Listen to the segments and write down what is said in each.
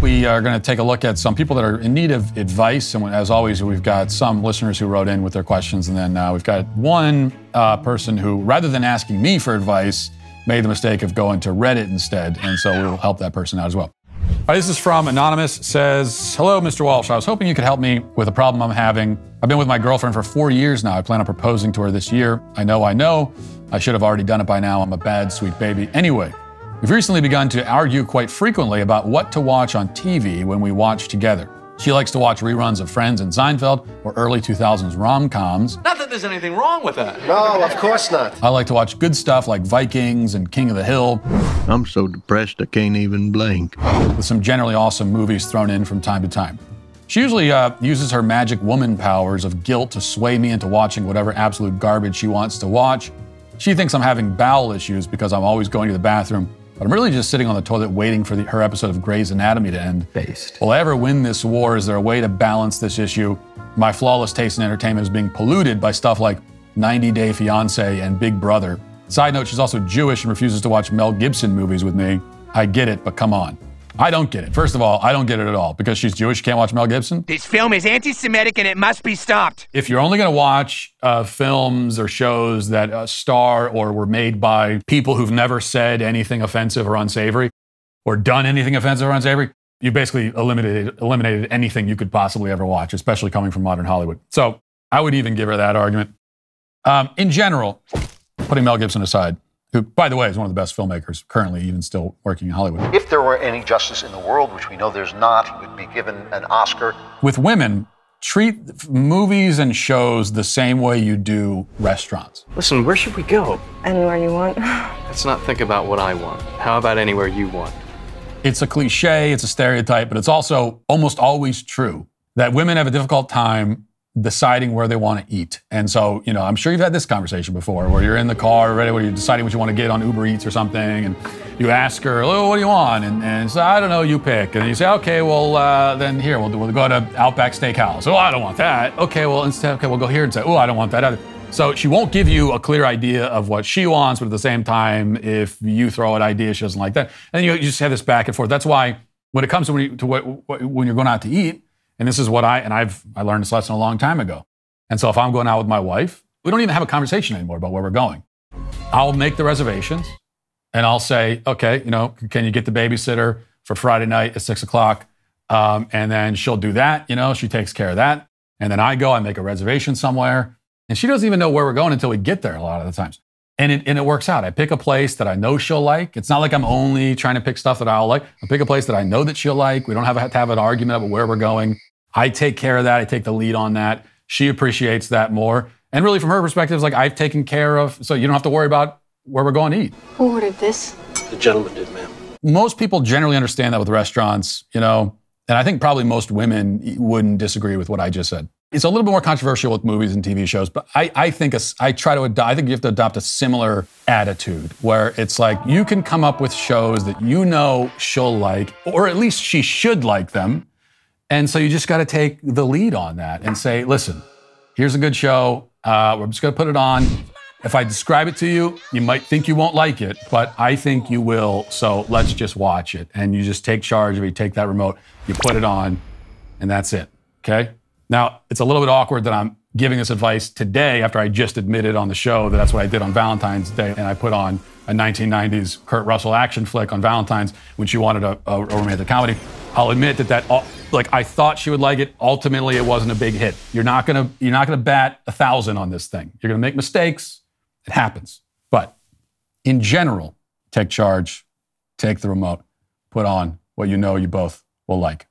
we are going to take a look at some people that are in need of advice. And as always, we've got some listeners who wrote in with their questions. And then we've got one person who, rather than asking me for advice, made the mistake of going to Reddit instead. And so we will help that person out as well. All right, this is from Anonymous. It says, hello, Mr. Walsh. I was hoping you could help me with a problem I'm having. I've been with my girlfriend for 4 years now. I plan on proposing to her this year. I know. I should have already done it by now. I'm a bad, sweet baby. Anyway, we've recently begun to argue quite frequently about what to watch on TV when we watch together. She likes to watch reruns of Friends and Seinfeld or early 2000s rom-coms. Not that there's anything wrong with that. No, of course not. I like to watch good stuff like Vikings and King of the Hill. I'm so depressed I can't even blink. With some generally awesome movies thrown in from time to time. She usually uses her magic woman powers of guilt to sway me into watching whatever absolute garbage she wants to watch. She thinks I'm having bowel issues because I'm always going to the bathroom, but I'm really just sitting on the toilet waiting for her episode of Grey's Anatomy to end. Based. Will I ever win this war? Is there a way to balance this issue? My flawless taste in entertainment is being polluted by stuff like 90 Day Fiancé and Big Brother. Side note, she's also Jewish and refuses to watch Mel Gibson movies with me. I get it, but come on. I don't get it. First of all, I don't get it at all. Because she's Jewish, she can't watch Mel Gibson? This film is anti-Semitic and it must be stopped. If you're only going to watch films or shows that star or were made by people who've never said anything offensive or unsavory, or done anything offensive or unsavory, you basically eliminated anything you could possibly ever watch, especially coming from modern Hollywood. So I would even give her that argument. In general, putting Mel Gibson aside, who, by the way, is one of the best filmmakers currently, even still working in Hollywood. If there were any justice in the world, which we know there's not, he would be given an Oscar. With women, treat movies and shows the same way you do restaurants. Listen, where should we go? Anywhere you want. Let's not think about what I want. How about anywhere you want? It's a cliche, it's a stereotype, but it's also almost always true that women have a difficult time deciding where they want to eat. And so, you know, I'm sure you've had this conversation before where you're in the car, ready, where you're deciding what you want to get on Uber Eats or something, and you ask her, oh, what do you want? And so, I don't know, you pick. And you say, okay, well, then here, we'll go to Outback Steakhouse. Oh, I don't want that. Okay, well, instead, okay, we'll go here and say, oh, I don't want that either. So she won't give you a clear idea of what she wants, but at the same time, if you throw an idea, she doesn't like that. And you just have this back and forth. That's why when it comes to when you're going out to eat, and this is what I learned this lesson a long time ago. And so if I'm going out with my wife, we don't even have a conversation anymore about where we're going. I'll make the reservations and I'll say, okay, you know, can you get the babysitter for Friday night at 6 o'clock? And then she'll do that, you know, she takes care of that. And then I make a reservation somewhere. And she doesn't even know where we're going until we get there a lot of the times. And it works out. I pick a place that I know she'll like. It's not like I'm only trying to pick stuff that I'll like. I pick a place that I know that she'll like. We don't have to have an argument about where we're going. I take care of that. I take the lead on that. She appreciates that more. And really, from her perspective, it's like I've taken care of, so you don't have to worry about where we're going to eat. Who ordered this? The gentleman did, ma'am. Most people generally understand that with resturants, you know, and I think probably most women wouldn't disagree with what I just said. It's a little bit more controversial with movies and TV shows, but I think you have to adopt a similar attitude where it's like you can come up with shows that you know she'll like, or at least she should like them. And so you just got to take the lead on that and say, listen, here's a good show. We're just going to put it on. If I describe it to you, you might think you won't like it, but I think you will. So let's just watch it. And you just take charge of it. You take that remote, you put it on, and that's it. Okay? Now, it's a little bit awkward that I'm giving this advice today after I just admitted on the show that that's what I did on Valentine's Day. And I put on a 1990s Kurt Russell action flick on Valentine's when she wanted a romantic comedy. I'll admit that I thought she would like it. Ultimately, it wasn't a big hit. You're not gonna bat 1,000 on this thing. You're gonna make mistakes. It happens. But in general, take charge, take the remote, put on what you know you both will like.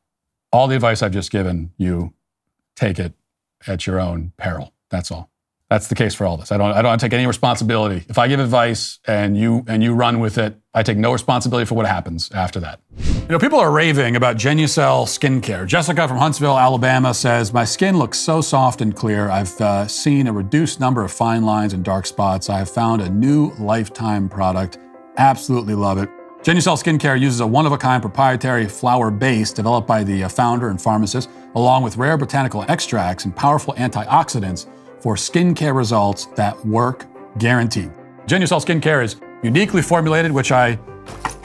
All the advice I've just given you, take it at your own peril. That's all. That's the case for all this. I don't take any responsibility. If I give advice and you run with it, I take no responsibility for what happens after that. You know, people are raving about Genucel skincare. Jessica from Huntsville, Alabama says, my skin looks so soft and clear. I've seen a reduced number of fine lines and dark spots. I have found a new lifetime product. Absolutely love it. Genucel Skincare uses a one-of-a-kind proprietary flower base developed by the founder and pharmacist, along with rare botanical extracts and powerful antioxidants for skincare results that work guaranteed. Genucel Skincare is uniquely formulated, which I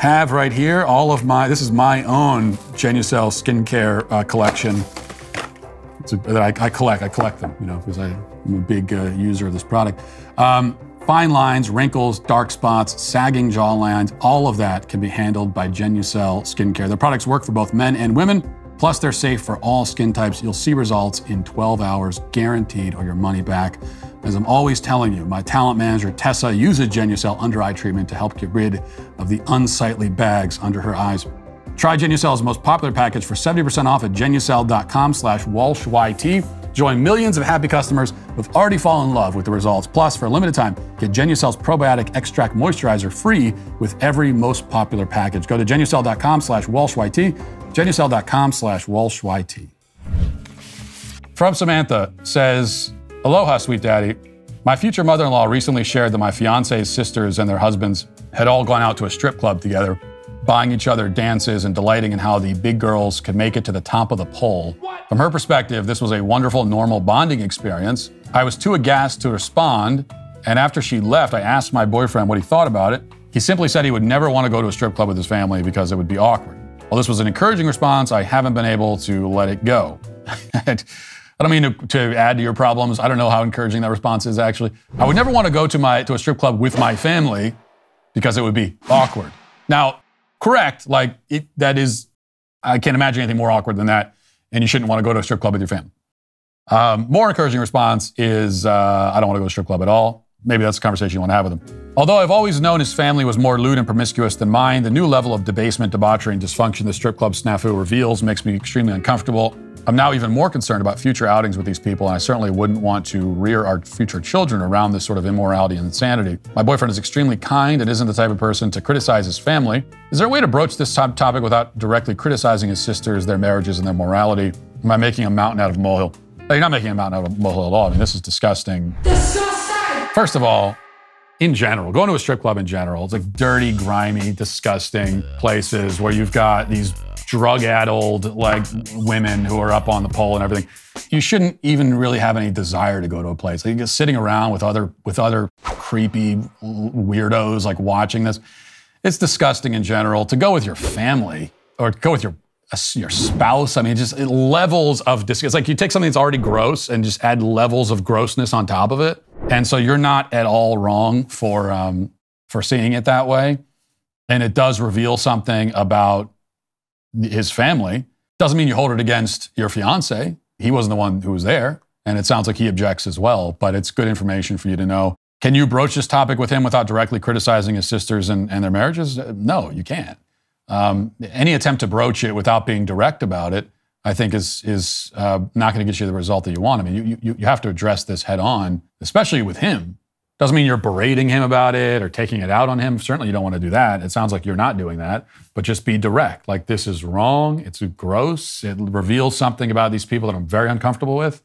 have right here all of my, this is my own Genucel skincare collection. That I collect them, you know, because I'm a big user of this product. Fine lines, wrinkles, dark spots, sagging jawlines, all of that can be handled by Genucel skincare. Their products work for both men and women, plus they're safe for all skin types. You'll see results in 12 hours, guaranteed, or your money back. As I'm always telling you, my talent manager, Tessa, uses Genucel under eye treatment to help get rid of the unsightly bags under her eyes. Try Genucel's most popular package for 70% off at genucel.com/WalshYT. Join millions of happy customers who've already fallen in love with the results. Plus, for a limited time, get Genucel's Probiotic Extract Moisturizer free with every most popular package. Go to genucel.com/WalshYT, genucel.com/WalshYT. From Samantha says, aloha, sweet daddy. My future mother-in-law recently shared that my fiance's sisters and their husbands had all gone out to a strip club together, buying each other dances and delighting in how the big girls could make it to the top of the pole. From her perspective, this was a wonderful, normal bonding experience. I was too aghast to respond, and after she left, I asked my boyfriend what he thought about it. He simply said he would never want to go to a strip club with his family because it would be awkward. While this was an encouraging response, I haven't been able to let it go. I don't mean to add to your problems. I don't know how encouraging that response is, actually. I would never want to go to a strip club with my family because it would be awkward. Now, correct, that is, I can't imagine anything more awkward than that, and you shouldn't want to go to a strip club with your family. More encouraging response is, I don't want to go to a strip club at all. Maybe that's a conversation you want to have with him. Although I've always known his family was more lewd and promiscuous than mine, the new level of debasement, debauchery, and dysfunction the strip club snafu reveals makes me extremely uncomfortable. I'm now even more concerned about future outings with these people, and I certainly wouldn't want to rear our future children around this sort of immorality and insanity. My boyfriend is extremely kind and isn't the type of person to criticize his family. Is there a way to broach this topic without directly criticizing his sisters, their marriages, and their morality? Am I making a mountain out of a molehill? No, you're not making a mountain out of a molehill at all. I mean, this is disgusting. Disgusting! First of all, in general, going to a strip club in general, it's like dirty, grimy, disgusting places where you've got these drug-addled women who are up on the pole and everything. You shouldn't even really have any desire to go to a place. Like, just sitting around with other creepy weirdos watching this. It's disgusting in general. To go with your family or go with your spouse, I mean, just levels of disgust. It's like you take something that's already gross and just add levels of grossness on top of it. And so you're not at all wrong for seeing it that way. And it does reveal something about his family. Doesn't mean you hold it against your fiance. He wasn't the one who was there. And it sounds like he objects as well, but it's good information for you to know. Can you broach this topic with him without directly criticizing his sisters and their marriages? No, you can't. Any attempt to broach it without being direct about it, I think is not going to get you the result that you want. I mean, you have to address this head on, especially with him. Doesn't mean you're berating him about it or taking it out on him. Certainly you don't want to do that. It sounds like you're not doing that, but just be direct. Like, this is wrong. It's gross. It reveals something about these people that I'm very uncomfortable with.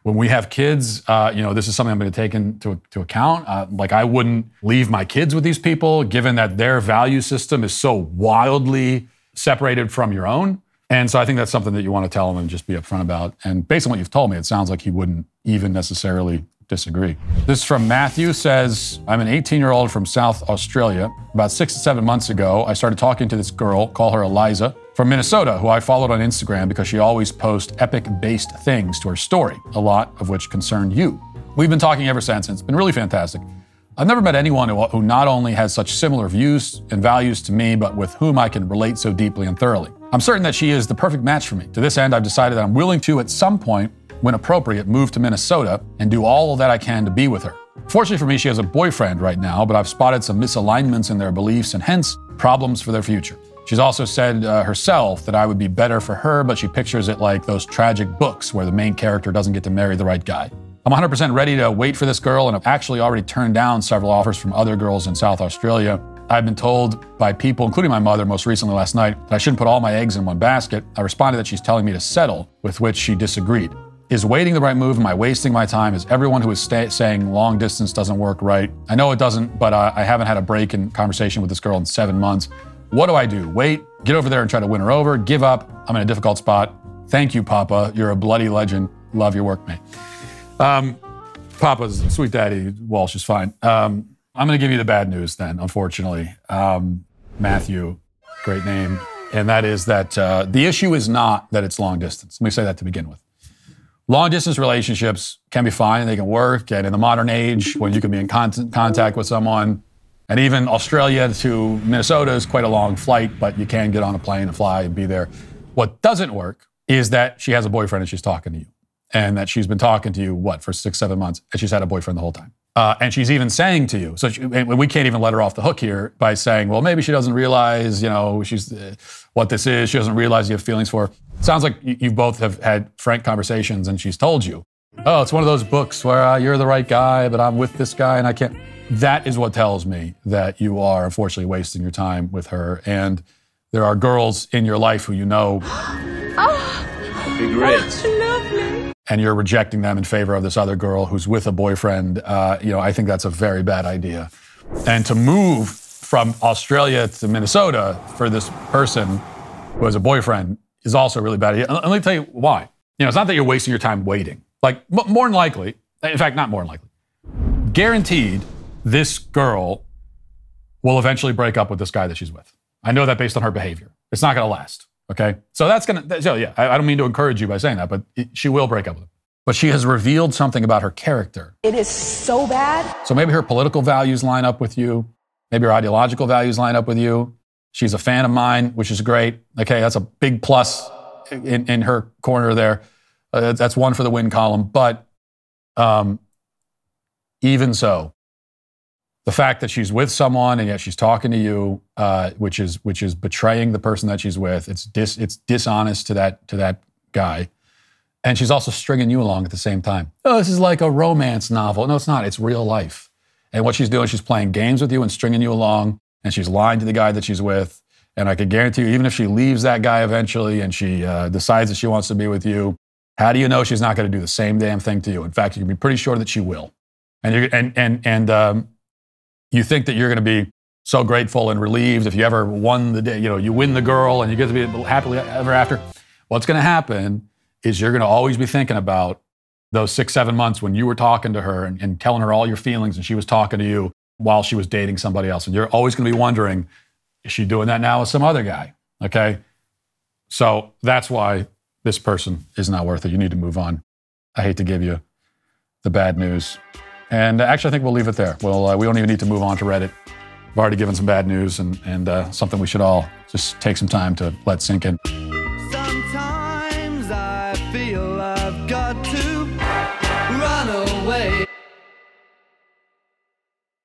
When we have kids, this is something I'm going to take into account. I wouldn't leave my kids with these people, given that their value system is so wildly separated from your own. And so I think that's something that you want to tell him and just be upfront about. And based on what you've told me, it sounds like he wouldn't even necessarily disagree. This is from Matthew, says, I'm an 18-year-old from South Australia. About 6 to 7 months ago, I started talking to this girl, call her Eliza, from Minnesota, who I followed on Instagram because she always posts epic-based things to her story, a lot of which concerned you. We've been talking ever since, and it's been really fantastic. I've never met anyone who not only has such similar views and values to me, but with whom I can relate so deeply and thoroughly. I'm certain that she is the perfect match for me. To this end, I've decided that I'm willing to, at some point, when appropriate, move to Minnesota and do all that I can to be with her. Fortunately for me, she has a boyfriend right now, but I've spotted some misalignments in their beliefs and hence problems for their future. She's also said herself that I would be better for her, but she pictures it like those tragic books where the main character doesn't get to marry the right guy. I'm 100% ready to wait for this girl, and I've actually already turned down several offers from other girls in South Australia. I've been told by people, including my mother most recently last night, that I shouldn't put all my eggs in one basket. I responded that she's telling me to settle, with which she disagreed. Is waiting the right move? Am I wasting my time? Is everyone who is saying long distance doesn't work right? I know it doesn't, but I haven't had a break in conversation with this girl in 7 months. What do I do? Wait, get over there and try to win her over, give up? I'm in a difficult spot. Thank you, Papa. You're a bloody legend. Love your work, mate. Papa's sweet daddy, Walsh, is fine. I'm going to give you the bad news then, unfortunately. Matthew, great name. And that is that the issue is not that it's long distance. Let me say that to begin with. Long distance relationships can be fine, they can work. And in the modern age, when you can be in contact with someone, and even Australia to Minnesota is quite a long flight, but you can get on a plane and fly and be there. What doesn't work is that she has a boyfriend and she's talking to you. And that she's been talking to you, for 6-7 months, and she's had a boyfriend the whole time. And she's even saying to you, and we can't even let her off the hook here by saying, well, maybe she doesn't realize, she's what this is. She doesn't realize you have feelings for her. Sounds like you both have had frank conversations and she's told you, oh, it's one of those books where you're the right guy, but I'm with this guy and I can't. That is what tells me that you are unfortunately wasting your time with her. And there are girls in your life who you know. That's lovely. And you're rejecting them in favor of this other girl who's with a boyfriend. I think that's a very bad idea. And to move from Australia to Minnesota for this person who has a boyfriend is also a really bad idea. And let me tell you why. It's not that you're wasting your time waiting. More than likely, in fact, not more than likely, guaranteed this girl will eventually break up with this guy that she's with. I know that based on her behavior. It's not going to last. Okay, so I don't mean to encourage you by saying that, but she will break up with him. But she has revealed something about her character. It is so bad. So maybe her political values line up with you. Maybe her ideological values line up with you. She's a fan of mine, which is great. Okay, that's a big plus in her corner there. That's one for the win column. But even so, the fact that she's with someone and yet she's talking to you, which is betraying the person that she's with. It's dishonest to that guy, and she's also stringing you along at the same time. Oh, this is like a romance novel. No, it's not. It's real life. And what she's doing, she's playing games with you and stringing you along, and she's lying to the guy that she's with. And I can guarantee you, even if she leaves that guy eventually and she decides that she wants to be with you, how do you know she's not going to do the same damn thing to you? In fact, you can be pretty sure that she will. And you think that you're going to be so grateful and relieved if you ever won the day, you win the girl and you get to be happily ever after. What's going to happen is you're going to always be thinking about those 6-7 months when you were talking to her and telling her all your feelings and she was talking to you while she was dating somebody else. And you're always going to be wondering, is she doing that now with some other guy? Okay. So that's why this person is not worth it. You need to move on. I hate to give you the bad news. And actually, I think we'll leave it there. We don't even need to move on to Reddit. I've already given some bad news and something we should all just take some time to let sink in.